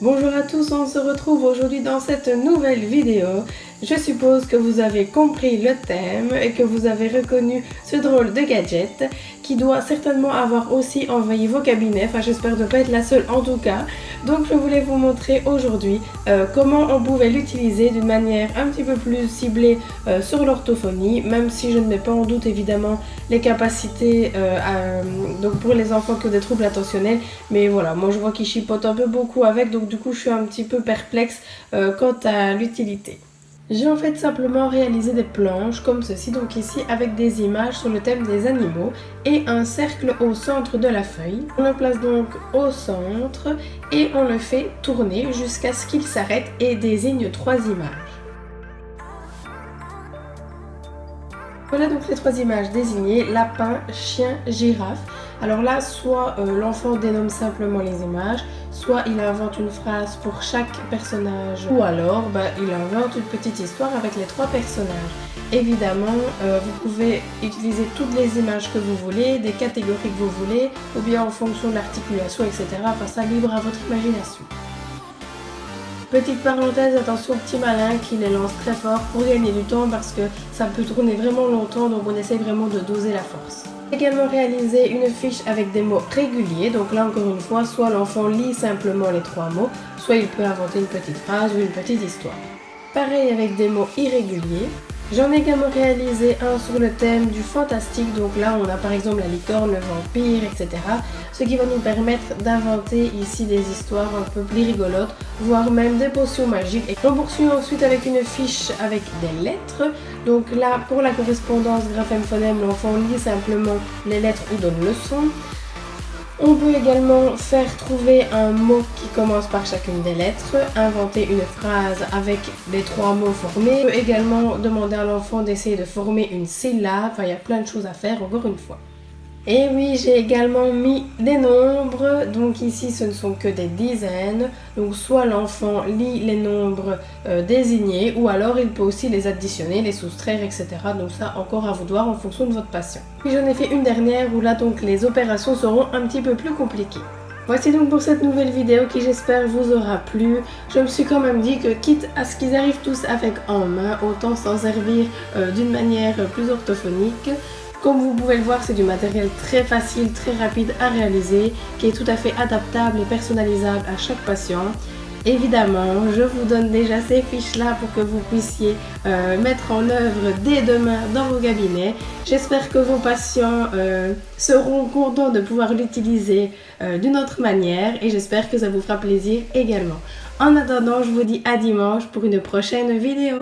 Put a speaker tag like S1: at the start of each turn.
S1: Bonjour à tous, on se retrouve aujourd'hui dans cette nouvelle vidéo. Je suppose que vous avez compris le thème et que vous avez reconnu ce drôle de gadget qui doit certainement avoir aussi envahi vos cabinets. Enfin, j'espère ne pas être la seule en tout cas. Donc je voulais vous montrer aujourd'hui comment on pouvait l'utiliser d'une manière un petit peu plus ciblée sur l'orthophonie, même si je ne mets pas en doute évidemment les capacités donc pour les enfants qui ont des troubles attentionnels. Mais voilà, moi je vois qu'ils chipotent un peu beaucoup avec, donc du coup je suis un petit peu perplexe quant à l'utilité. J'ai en fait simplement réalisé des planches comme ceci, donc ici avec des images sur le thème des animaux et un cercle au centre de la feuille. On le place donc au centre et on le fait tourner jusqu'à ce qu'il s'arrête et désigne 3 images. Voilà donc les 3 images désignées, lapin, chien, girafe. Alors là, soit l'enfant dénomme simplement les images, soit il invente une phrase pour chaque personnage, ou alors il invente une petite histoire avec les 3 personnages. Évidemment, vous pouvez utiliser toutes les images que vous voulez, des catégories que vous voulez, ou bien en fonction de l'articulation, etc. Enfin, ça libre à votre imagination. Petite parenthèse, attention aux petits malins qui les lancent très fort pour gagner du temps parce que ça peut tourner vraiment longtemps, donc on essaie vraiment de doser la force. Également réaliser une fiche avec des mots réguliers, donc là encore une fois, soit l'enfant lit simplement les 3 mots, soit il peut inventer une petite phrase ou une petite histoire. Pareil avec des mots irréguliers. J'en ai également réalisé un sur le thème du fantastique, donc là on a par exemple la licorne, le vampire, etc. Ce qui va nous permettre d'inventer ici des histoires un peu plus rigolotes, voire même des potions magiques. Et on poursuit ensuite avec une fiche avec des lettres. Donc là pour la correspondance graphème-phonème, l'enfant lit simplement les lettres ou donne le son. On peut également faire trouver un mot qui commence par chacune des lettres, inventer une phrase avec les 3 mots formés. On peut également demander à l'enfant d'essayer de former une syllabe. Enfin, il y a plein de choses à faire encore une fois. Et oui, j'ai également mis des nombres, donc ici ce ne sont que des dizaines, donc soit l'enfant lit les nombres désignés, ou alors il peut aussi les additionner, les soustraire, etc. Donc ça encore à vous de voir en fonction de votre patient. Puis j'en ai fait une dernière où là donc les opérations seront un petit peu plus compliquées. Voici donc pour cette nouvelle vidéo qui j'espère vous aura plu. Je me suis quand même dit que quitte à ce qu'ils arrivent tous avec en main, autant s'en servir d'une manière plus orthophonique. Comme vous pouvez le voir, c'est du matériel très facile, très rapide à réaliser, qui est tout à fait adaptable et personnalisable à chaque patient. Évidemment, je vous donne déjà ces fiches-là pour que vous puissiez mettre en œuvre dès demain dans vos cabinets. J'espère que vos patients seront contents de pouvoir l'utiliser d'une autre manière et j'espère que ça vous fera plaisir également. En attendant, je vous dis à dimanche pour une prochaine vidéo.